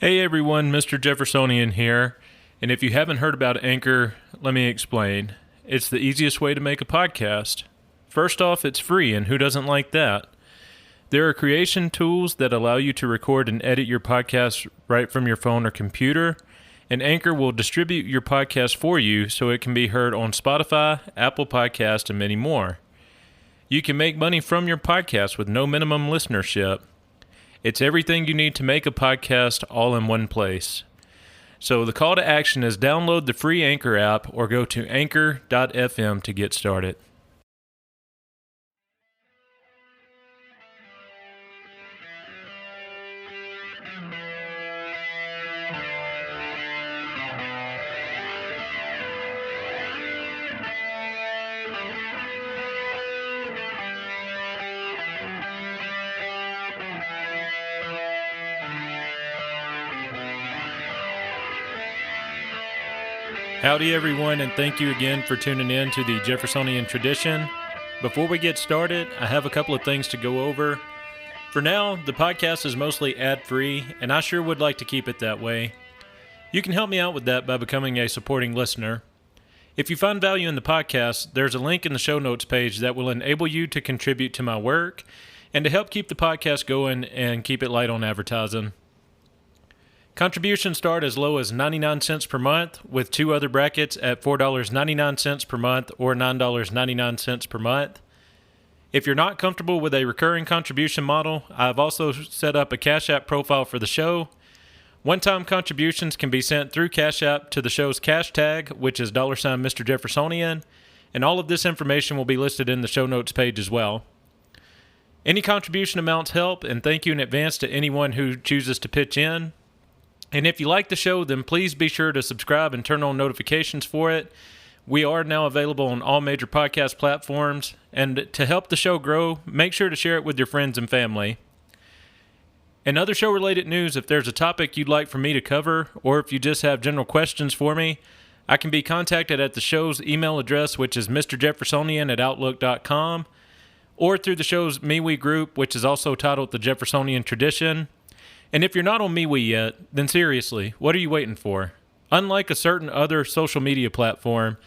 Hey everyone, Mr. Jeffersonian here, and if you haven't heard about Anchor, let me explain. It's the easiest way to make a podcast. First off, it's free, and who doesn't like that? There are creation tools that allow you to record and edit your podcast right from your phone or computer, and Anchor will distribute your podcast for you so it can be heard on Spotify, Apple Podcasts, and many more. You can make money from your podcast with no minimum listenership. It's everything you need to make a podcast all in one place. So the call to action is download the free Anchor app or go to anchor.fm to get started. Howdy everyone, and thank you again for tuning in to the Jeffersonian Tradition. Before we get started, I have a couple of things to go over. For now, the podcast is mostly ad-free, and I sure would like to keep it that way. You can help me out with that by becoming a supporting listener. If you find value in the podcast, there's a link in the show notes page that will enable you to contribute to my work and to help keep the podcast going and keep it light on advertising. Contributions start as low as 99 cents per month, with two other brackets at $4.99 per month or $9.99 per month. If you're not comfortable with a recurring contribution model, I've also set up a Cash App profile for the show. One-time contributions can be sent through Cash App to the show's cash tag, which is $ Mr. Jeffersonian, and all of this information will be listed in the show notes page as well. Any contribution amounts help, and thank you in advance to anyone who chooses to pitch in. And if you like the show, then please be sure to subscribe and turn on notifications for it. We are now available on all major podcast platforms. And to help the show grow, make sure to share it with your friends and family. In other show-related news, if there's a topic you'd like for me to cover, or if you just have general questions for me, I can be contacted at the show's email address, which is mrjeffersonian@outlook.com, or through the show's MeWe group, which is also titled The Jeffersonian Tradition. And if you're not on MeWe yet, then seriously, what are you waiting for? Unlike a certain other social media platform,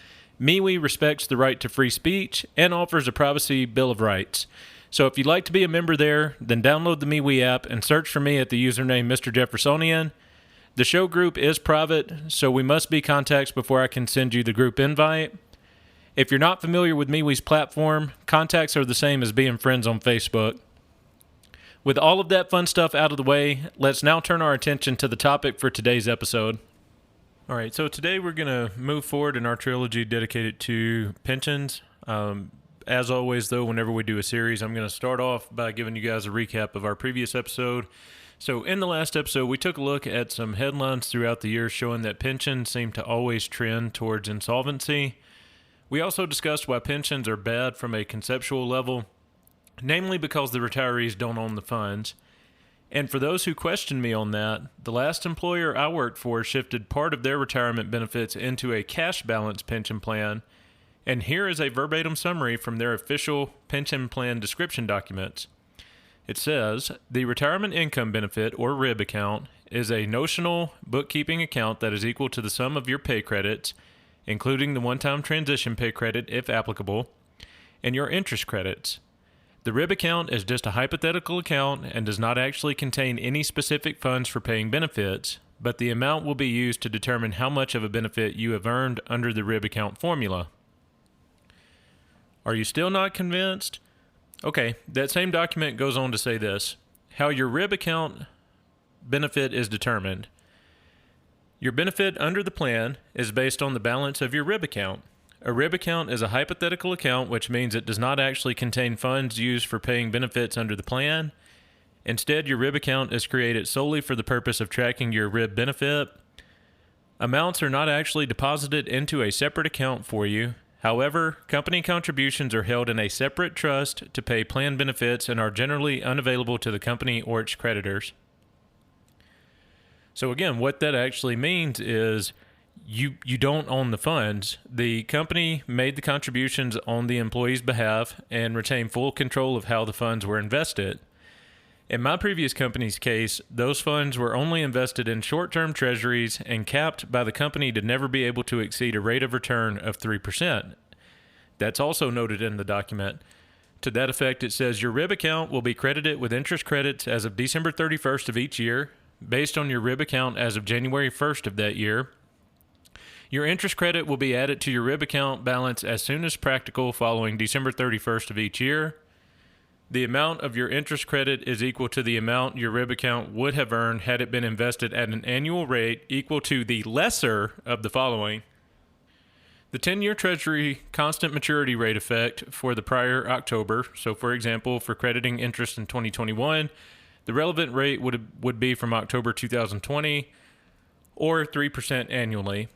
MeWe respects the right to free speech and offers a privacy bill of rights. So if you'd like to be a member there, then download the MeWe app and search for me at the username Mr. Jeffersonian. The show group is private, so we must be contacts before I can send you the group invite. If you're not familiar with MeWe's platform, contacts are the same as being friends on Facebook. With all of that fun stuff out of the way, let's now turn our attention to the topic for today's episode. All right, so today we're going to move forward in our trilogy dedicated to pensions. As always, though, whenever we do a series, I'm going to start off by giving you guys a recap of our previous episode. So in the last episode, we took a look at some headlines throughout the year showing that pensions seem to always trend towards insolvency. We also discussed why pensions are bad from a conceptual level, namely because the retirees don't own the funds. And for those who question me on that, the last employer I worked for shifted part of their retirement benefits into a cash balance pension plan, and here is a verbatim summary from their official pension plan description documents. It says, the retirement income benefit, or RIB account, is a notional bookkeeping account that is equal to the sum of your pay credits, including the one-time transition pay credit if applicable, and your interest credits. The RIB account is just a hypothetical account and does not actually contain any specific funds for paying benefits, but the amount will be used to determine how much of a benefit you have earned under the RIB account formula. Are you still not convinced? Okay, that same document goes on to say this: how your RIB account benefit is determined. Your benefit under the plan is based on the balance of your RIB account. A RIB account is a hypothetical account, which means it does not actually contain funds used for paying benefits under the plan. Instead, your RIB account is created solely for the purpose of tracking your RIB benefit. Amounts are not actually deposited into a separate account for you. However, company contributions are held in a separate trust to pay plan benefits and are generally unavailable to the company or its creditors. So again, what that actually means is you don't own the funds. The company made the contributions on the employee's behalf and retained full control of how the funds were invested. In my previous company's case, those funds were only invested in short-term treasuries and capped by the company to never be able to exceed a rate of return of 3%. That's also noted in the document. To that effect, it says your RIB account will be credited with interest credits as of December 31st of each year, based on your RIB account as of January 1st of that year. Your interest credit will be added to your RIB account balance as soon as practical following December 31st of each year. The amount of your interest credit is equal to the amount your RIB account would have earned had it been invested at an annual rate equal to the lesser of the following. The 10-year Treasury constant maturity rate effect for the prior October. So, for example, for crediting interest in 2021, the relevant rate would be from October 2020 or 3% annually.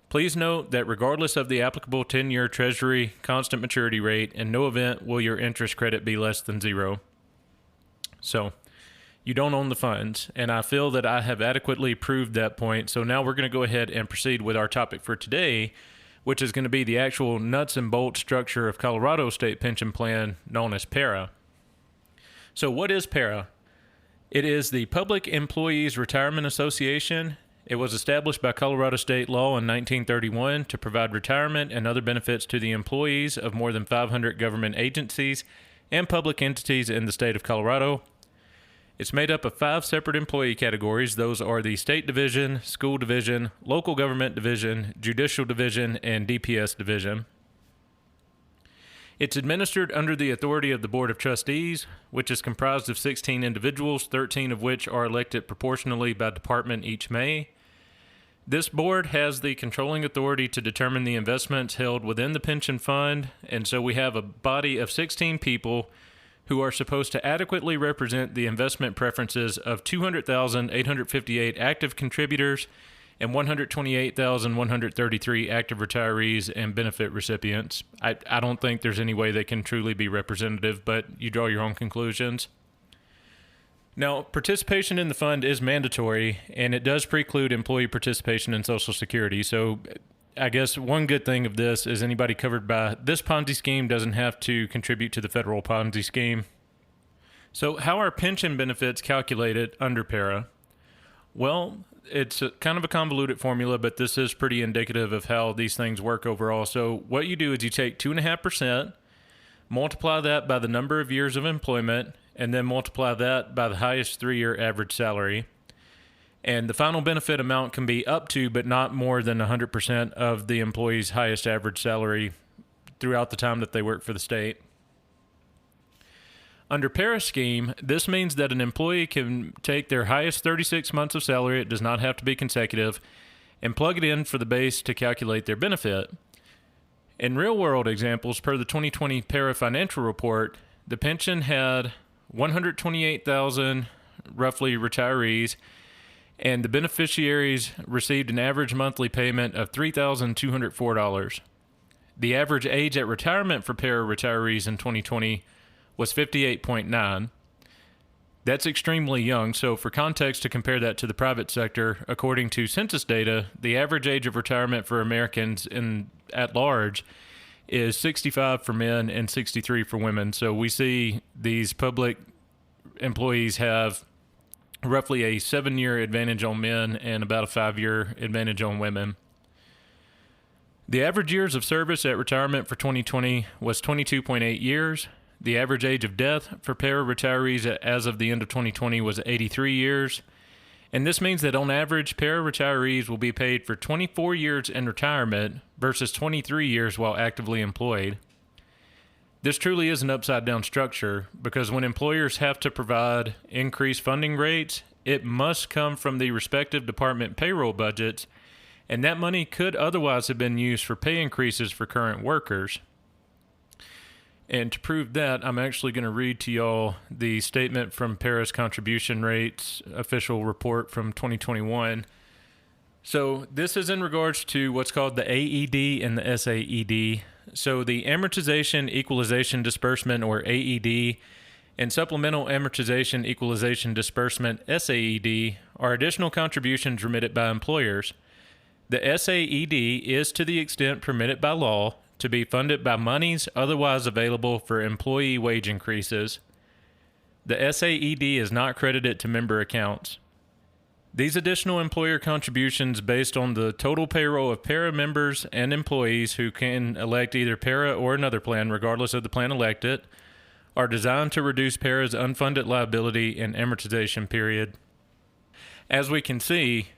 Please note that regardless of the applicable 10-year Treasury constant maturity rate, in no event will your interest credit be less than zero. So, you don't own the funds, and I feel that I have adequately proved that point. So now we're going to go ahead and proceed with our topic for today, which is going to be the actual nuts and bolts structure of Colorado State Pension Plan, known as PERA. So what is PERA? It is the Public Employees Retirement Association. It was established by Colorado state law in 1931 to provide retirement and other benefits to the employees of more than 500 government agencies and public entities in the state of Colorado. It's made up of 5 separate employee categories. Those are the State Division, School Division, Local Government Division, Judicial Division, and DPS Division. It's administered under the authority of the Board of Trustees, which is comprised of 16 individuals, 13 of which are elected proportionally by department each May. This board has the controlling authority to determine the investments held within the pension fund, and so we have a body of 16 people who are supposed to adequately represent the investment preferences of 200,858 active contributors and 128,133 active retirees and benefit recipients. I don't think there's any way they can truly be representative, but you draw your own conclusions. Now, participation in the fund is mandatory, and it does preclude employee participation in Social Security. So I guess one good thing of this is anybody covered by this Ponzi scheme doesn't have to contribute to the federal Ponzi scheme. So how are pension benefits calculated under PERA? Well, it's kind of a convoluted formula, but this is pretty indicative of how these things work overall. So what you do is you take 2.5%, multiply that by the number of years of employment, and then multiply that by the highest 3-year average salary. And the final benefit amount can be up to, but not more than 100% of the employee's highest average salary throughout the time that they work for the state. Under PERA scheme, this means that an employee can take their highest 36 months of salary, it does not have to be consecutive, and plug it in for the base to calculate their benefit. In real-world examples, per the 2020 PERA financial report, the pension had 128,000 roughly retirees, and the beneficiaries received an average monthly payment of $3,204. The average age at retirement for PERA retirees in 2020 was 58.9. That's extremely young, so for context to compare that to the private sector, according to census data, the average age of retirement for Americans at large is 65 for men and 63 for women. So we see these public employees have roughly a 7-year advantage on men and about a 5-year advantage on women. The average years of service at retirement for 2020 was 22.8 years. The average age of death for PERA retirees as of the end of 2020 was 83 years. And this means that on average, PERA retirees will be paid for 24 years in retirement versus 23 years while actively employed. This truly is an upside-down structure because when employers have to provide increased funding rates, it must come from the respective department payroll budgets, and that money could otherwise have been used for pay increases for current workers. And to prove that, I'm actually going to read to y'all the statement from PERA's contribution rates official report from 2021. So this is in regards to what's called the AED and the SAED. So the Amortization Equalization Disbursement, or AED, and Supplemental Amortization Equalization Disbursement, SAED, are additional contributions remitted by employers. The SAED is, to the extent permitted by law, to be funded by monies otherwise available for employee wage increases. The SAED is not credited to member accounts. These additional employer contributions based on the total payroll of PERA members and employees who can elect either PERA or another plan, regardless of the plan elected, are designed to reduce PERA's unfunded liability and amortization period. As we can see,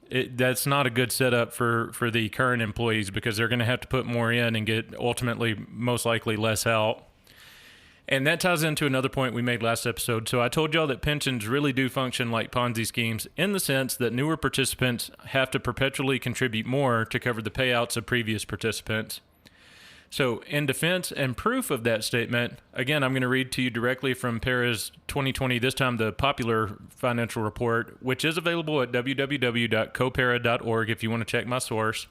that's not a good setup for the current employees because they're going to have to put more in and get ultimately most likely less out. And that ties into another point we made last episode. So I told y'all that pensions really do function like Ponzi schemes in the sense that newer participants have to perpetually contribute more to cover the payouts of previous participants. So in defense and proof of that statement, again, I'm going to read to you directly from PERA's 2020, this time the popular financial report, which is available at www.copera.org if you want to check my source.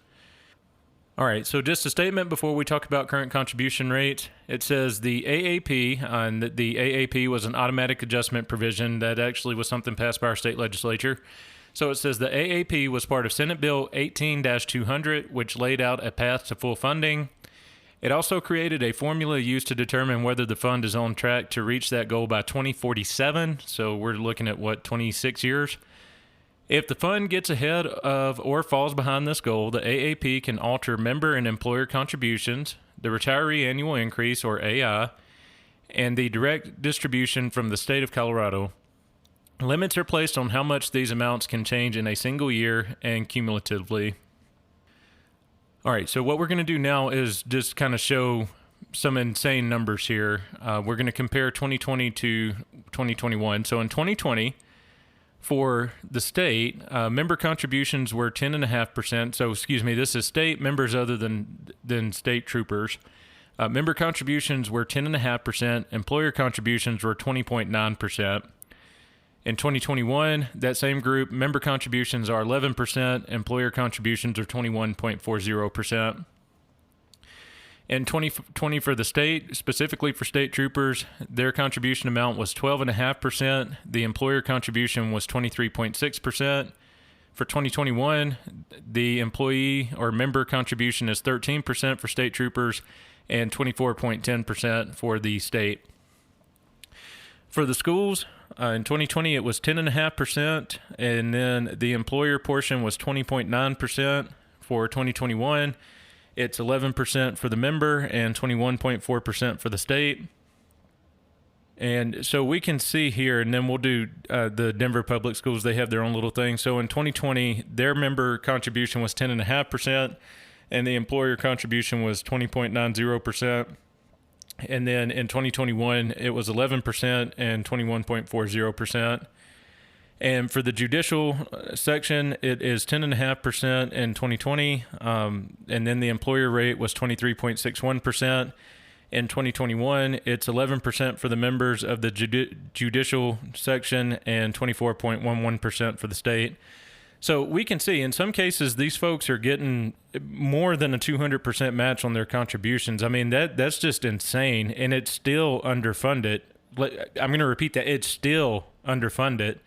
All right, so just a statement before we talk about current contribution rates. It says the AAP, and the AAP was an automatic adjustment provision that actually was something passed by our state legislature. So it says the AAP was part of Senate Bill 18-200, which laid out a path to full funding. It also created a formula used to determine whether the fund is on track to reach that goal by 2047. So we're looking at, 26 years? If the fund gets ahead of or falls behind this goal, the AAP can alter member and employer contributions, the retiree annual increase, or AI, and the direct distribution from the state of Colorado. Limits are placed on how much these amounts can change in a single year and cumulatively. All right, so what we're going to do now is just kind of show some insane numbers here. We're going to compare 2020 to 2021. So in 2020, for the state, member contributions were 10.5%. So, this is state members other than state troopers. Member contributions were 10.5%. Employer contributions were 20.9%. In 2021, that same group, member contributions are 11%, employer contributions are 21.40%. In 2020 for the state, specifically for state troopers, their contribution amount was 12.5%. The employer contribution was 23.6%. For 2021, the employee or member contribution is 13% for state troopers and 24.10% for the state. For the schools, in 2020, it was 10.5%, and then the employer portion was 20.9%. For 2021, it's 11% for the member and 21.4% for the state. And so we can see here, and then we'll do the Denver Public Schools. They have their own little thing. So in 2020, their member contribution was 10.5%, and the employer contribution was 20.90%. And then in 2021, it was 11% and 21.40%. And for the judicial section, it is 10.5% in 2020. And then the employer rate was 23.61%. In 2021, it's 11% for the members of the judicial section and 24.11% for the state. So we can see in some cases these folks are getting more than a 200% match on their contributions. I mean, that's just insane, and it's still underfunded. I'm going to repeat that. It's still underfunded.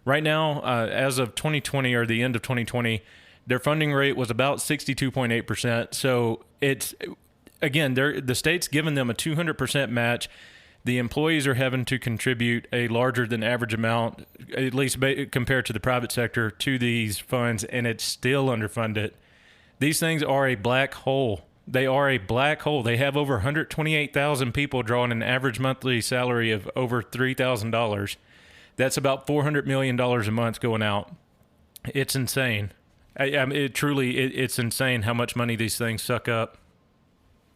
Right now, as of 2020 or the end of 2020, their funding rate was about 62.8%. So it's, again, the state's given them a 200% match. The employees are having to contribute a larger than average amount, at least compared to the private sector, to these funds, and it's still underfunded. These things are a black hole. They are a black hole. They have over 128,000 people drawing an average monthly salary of over $3,000. That's about $400 million a month going out. It's insane. It's insane how much money these things suck up.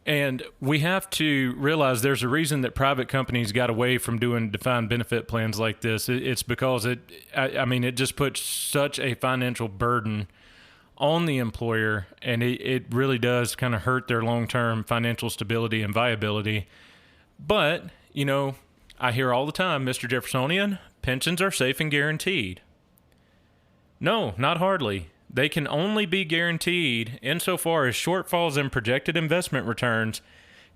And we have to realize there's a reason that private companies got away from doing defined benefit plans like this. It's because it just puts such a financial burden on the employer, and it really does kind of hurt their long-term financial stability and viability. But, I hear all the time, Mr. Jeffersonian, pensions are safe and guaranteed. No, not hardly. They can only be guaranteed insofar as shortfalls in projected investment returns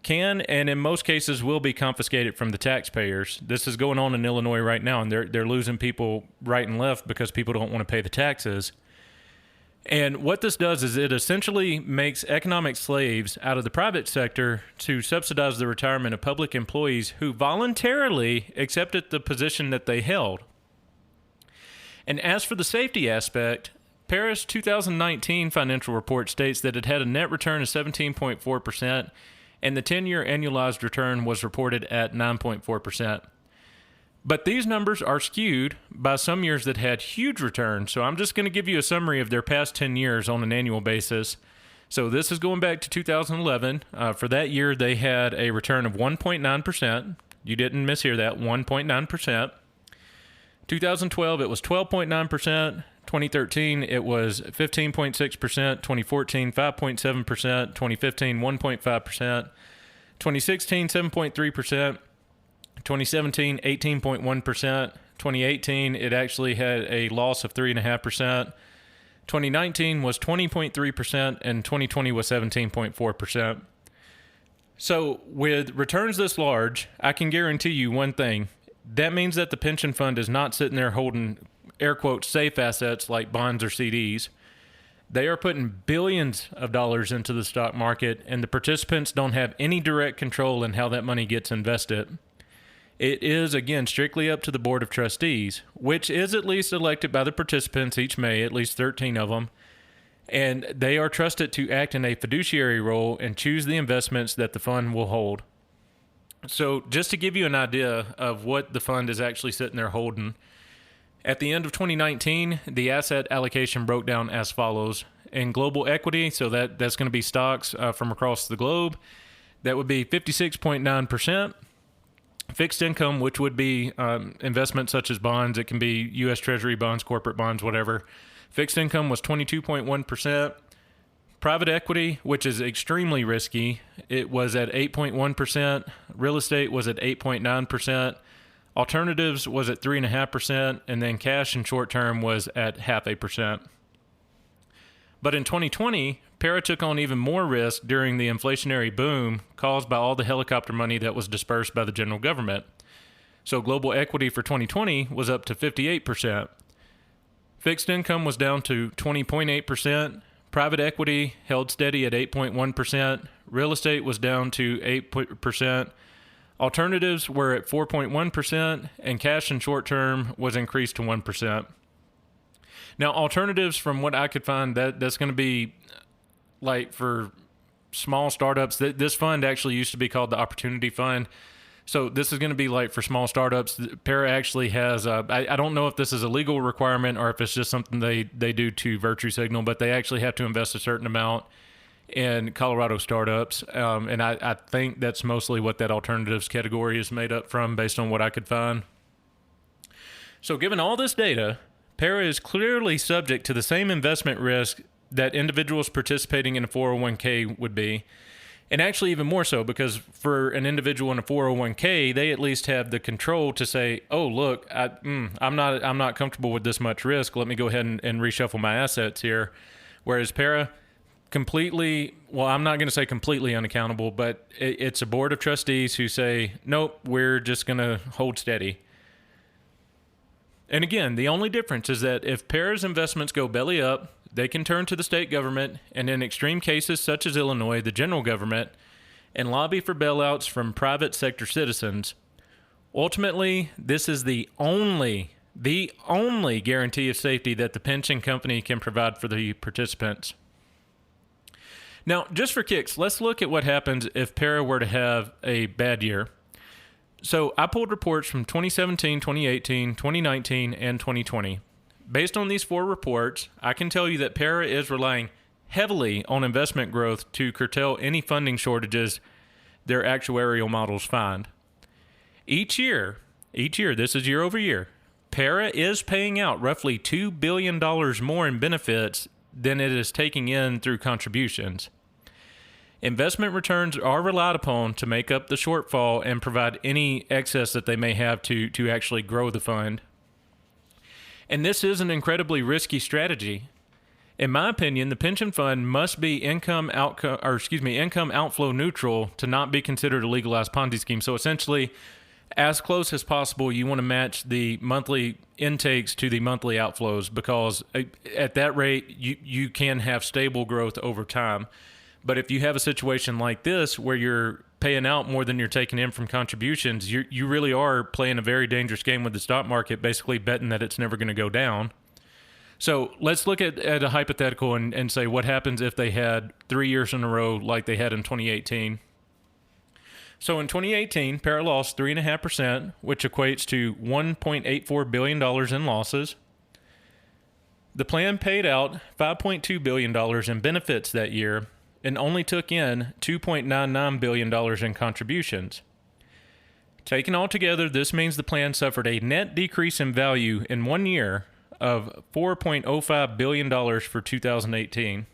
can and in most cases will be confiscated from the taxpayers. This is going on in Illinois right now, and they're losing people right and left because people don't want to pay the taxes. And what this does is it essentially makes economic slaves out of the private sector to subsidize the retirement of public employees who voluntarily accepted the position that they held. And as for the safety aspect, PERA's 2019 financial report states that it had a net return of 17.4%, and the 10-year annualized return was reported at 9.4%. But these numbers are skewed by some years that had huge returns. So I'm just going to give you a summary of their past 10 years on an annual basis. So this is going back to 2011. For that year, they had a return of 1.9%. You didn't mishear that, 1.9%. 2012, it was 12.9%. 2013, it was 15.6%. 2014, 5.7%. 2015, 1.5%. 2016, 7.3%. 2017, 18.1%. 2018, it actually had a loss of 3.5%. 2019 was 20.3%, and 2020 was 17.4%. So with returns this large, I can guarantee you one thing. That means that the pension fund is not sitting there holding, air quotes, safe assets like bonds or CDs. They are putting billions of dollars into the stock market, and the participants don't have any direct control in how that money gets invested. It is, again, strictly up to the Board of Trustees, which is at least elected by the participants each May, at least 13 of them, and they are trusted to act in a fiduciary role and choose the investments that the fund will hold. So just to give you an idea of what the fund is actually sitting there holding, at the end of 2019, the asset allocation broke down as follows. In global equity, so that's going to be stocks from across the globe, that would be 56.9%. Fixed income, which would be investments such as bonds, it can be U.S. Treasury bonds, corporate bonds, whatever. Fixed income was 22.1%. Private equity, which is extremely risky, it was at 8.1%. Real estate was at 8.9%. Alternatives was at 3.5%. And then cash and short term was at 0.5%. But in 2020, PERA took on even more risk during the inflationary boom caused by all the helicopter money that was dispersed by the general government. So global equity for 2020 was up to 58%. Fixed income was down to 20.8%. Private equity held steady at 8.1%. Real estate was down to 8%. Alternatives were at 4.1%, and cash and short term was increased to 1%. Now, alternatives, from what I could find, that's going to be like for small startups. This fund actually used to be called the Opportunity Fund. So this is going to be like for small startups. PERA actually has, I don't know if this is a legal requirement or if it's just something they do to virtue signal, but they actually have to invest a certain amount in Colorado startups. And I think that's mostly what that alternatives category is made up from based on what I could find. So given all this data, PERA is clearly subject to the same investment risk that individuals participating in a 401k would be, and actually even more so, because for an individual in a 401k, they at least have the control to say, "Oh, look, I'm not comfortable with this much risk. Let me go ahead and reshuffle my assets here." Whereas PERA, completely, well, I'm not going to say completely unaccountable, but it's a board of trustees who say, "Nope, we're just going to hold steady." And again, the only difference is that if PERA's investments go belly up, they can turn to the state government, and in extreme cases such as Illinois, the general government, and lobby for bailouts from private sector citizens. Ultimately, this is the only guarantee of safety that the pension company can provide for the participants. Now, just for kicks, let's look at what happens if PERA were to have a bad year. So I pulled reports from 2017, 2018, 2019, and 2020. Based on these four reports, I can tell you that PERA is relying heavily on investment growth to curtail any funding shortages their actuarial models find. Each year, this is year over year, PERA is paying out roughly $2 billion more in benefits than it is taking in through contributions. Investment returns are relied upon to make up the shortfall and provide any excess that they may have to actually grow the fund. And this is an incredibly risky strategy. In my opinion, the pension fund must be income outflow neutral to not be considered a legalized Ponzi scheme. So essentially, as close as possible, you want to match the monthly intakes to the monthly outflows, because at that rate, you can have stable growth over time. But if you have a situation like this where you're paying out more than you're taking in from contributions, you really are playing a very dangerous game with the stock market, basically betting that it's never going to go down. So let's look at a hypothetical and say what happens if they had 3 years in a row like they had in 2018. So in 2018, PERA lost 3.5%, which equates to $1.84 billion in losses. The plan paid out $5.2 billion in benefits that year and only took in $2.99 billion in contributions. Taken all together, this means the plan suffered a net decrease in value in 1 year of $4.05 billion for 2018.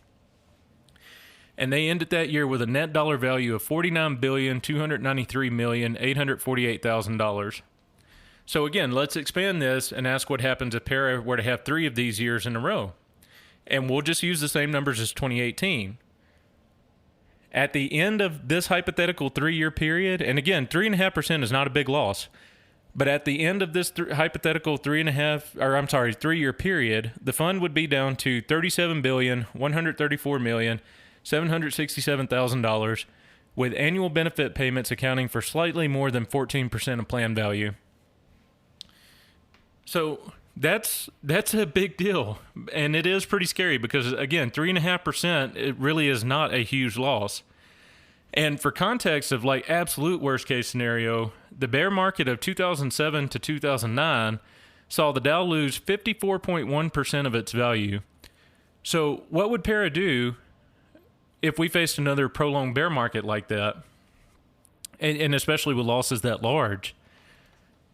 And they ended that year with a net dollar value of $49,293,848,000. So again, let's expand this and ask what happens if PERA were to have 3 of these years in a row. And we'll just use the same numbers as 2018. At the end of this hypothetical 3-year period, and again, 3.5% is not a big loss, but at the end of this hypothetical 3-year period, the fund would be down to $37,134,767,000, with annual benefit payments accounting for slightly more than 14% of plan value. So that's a big deal, and it is pretty scary because, again, 3.5%, it really is not a huge loss. And for context of like absolute worst case scenario, the bear market of 2007 to 2009 saw the Dow lose 54.1% of its value. So what would PERA do if we faced another prolonged bear market like that, and especially with losses that large?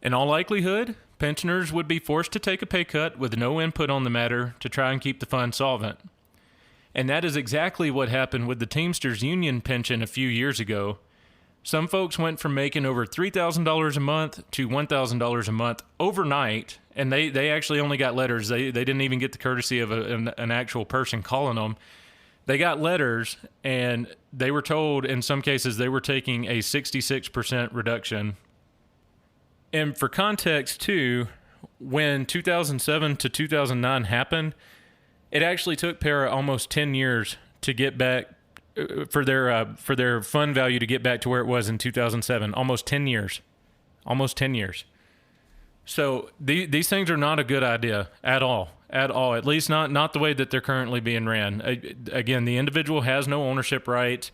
In all likelihood, pensioners would be forced to take a pay cut with no input on the matter to try and keep the fund solvent. And that is exactly what happened with the Teamsters Union pension a few years ago. Some folks went from making over $3,000 a month to $1,000 a month overnight, and they actually only got letters. They didn't even get the courtesy of an actual person calling them. They got letters, and they were told in some cases they were taking a 66% reduction. And for context, too, when 2007 to 2009 happened, it actually took PERA almost 10 years to get back for their fund value to get back to where it was in 2007. Almost 10 years. So these things are not a good idea at all. At least not the way that they're currently being ran. Again, the individual has no ownership rights,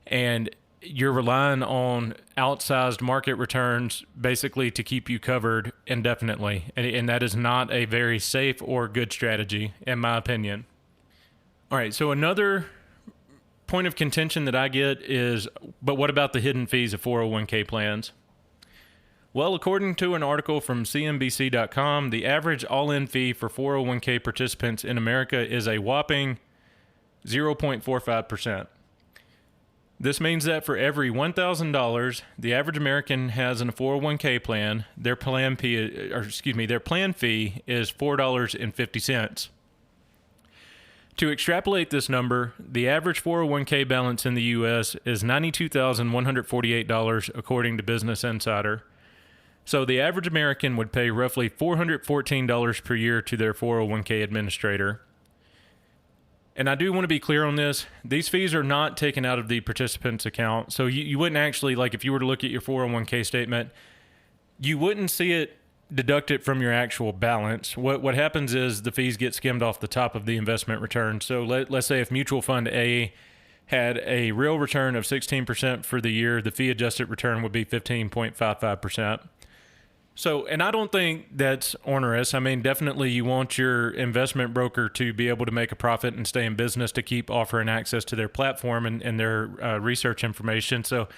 and you're relying on outsized market returns basically to keep you covered indefinitely. And that is not a very safe or good strategy, in my opinion. All right, so another point of contention that I get is, but what about the hidden fees of 401k plans? Well, according to an article from CNBC.com, the average all-in fee for 401k participants in America is a whopping 0.45%. This means that for every $1,000 the average American has in a 401k plan, their plan fee is $4.50. To extrapolate this number, the average 401k balance in the U.S. is $92,148 according to Business Insider. So the average American would pay roughly $414 per year to their 401k administrator. And I do want to be clear on this. These fees are not taken out of the participant's account. So you wouldn't actually, like if you were to look at your 401k statement, you wouldn't see it deducted from your actual balance. What happens is the fees get skimmed off the top of the investment return. So let's say if mutual fund A had a real return of 16% for the year, the fee adjusted return would be 15.55%. So, and I don't think that's onerous. I mean, definitely you want your investment broker to be able to make a profit and stay in business to keep offering access to their platform and their research information. So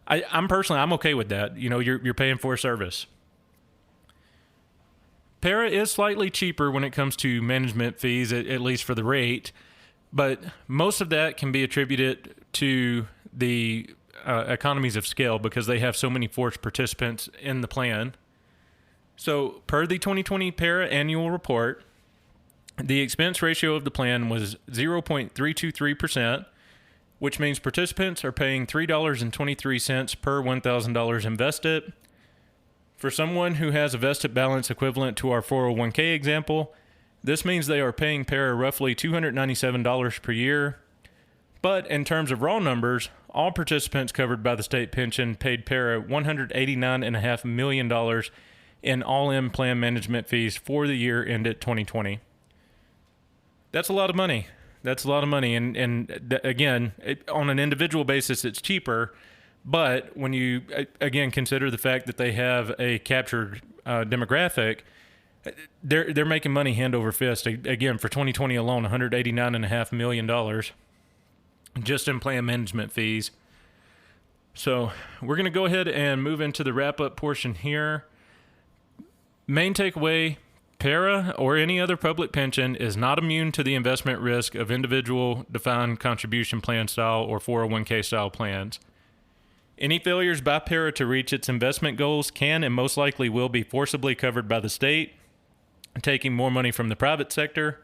I'm okay with that. You know, you're paying for a service. PERA is slightly cheaper when it comes to management fees, at least for the rate, but most of that can be attributed to the economies of scale because they have so many forced participants in the plan. So, per the 2020 PERA annual report, the expense ratio of the plan was 0.323%, which means participants are paying $3.23 per $1,000 invested. For someone who has a vested balance equivalent to our 401k example, this means they are paying PERA roughly $297 per year. But in terms of raw numbers, all participants covered by the state pension paid PERA $189.5 million in all-in plan management fees for the year ended 2020. That's a lot of money. And again, on an individual basis, it's cheaper. But when you, again, consider the fact that they have a captured demographic, they're making money hand over fist. Again, for 2020 alone, $189.5 million just in plan management fees. So we're going to go ahead and move into the wrap-up portion here. Main takeaway, PERA or any other public pension is not immune to the investment risk of individual defined contribution plan style or 401k style plans. Any failures by PERA to reach its investment goals can and most likely will be forcibly covered by the state, taking more money from the private sector.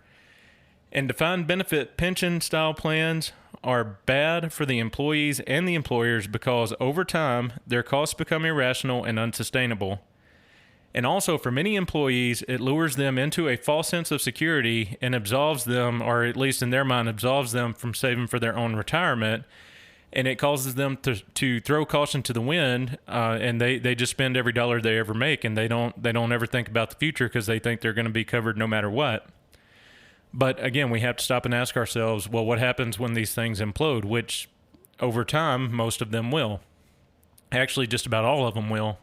And defined benefit pension style plans are bad for the employees and the employers because over time, their costs become irrational and unsustainable. And also for many employees, it lures them into a false sense of security and absolves them, or at least in their mind, absolves them from saving for their own retirement. And it causes them to throw caution to the wind, and they just spend every dollar they ever make, and they don't ever think about the future because they think they're going to be covered no matter what. But again, we have to stop and ask ourselves, well, what happens when these things implode? Which, over time, most of them will. Actually, just about all of them will.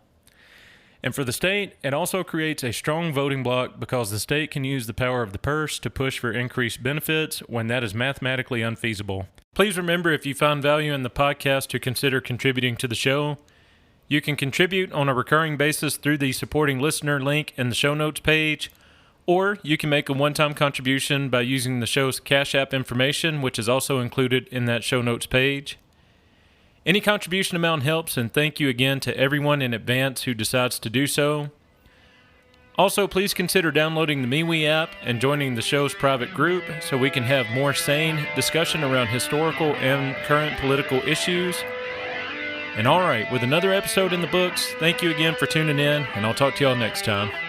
And for the state, it also creates a strong voting bloc because the state can use the power of the purse to push for increased benefits when that is mathematically unfeasible. Please remember, if you found value in the podcast, to consider contributing to the show. You can contribute on a recurring basis through the supporting listener link in the show notes page, or you can make a one-time contribution by using the show's Cash App information, which is also included in that show notes page. Any contribution amount helps, and thank you again to everyone in advance who decides to do so. Also, please consider downloading the MeWe app and joining the show's private group so we can have more sane discussion around historical and current political issues. And all right, with another episode in the books, thank you again for tuning in, and I'll talk to y'all next time.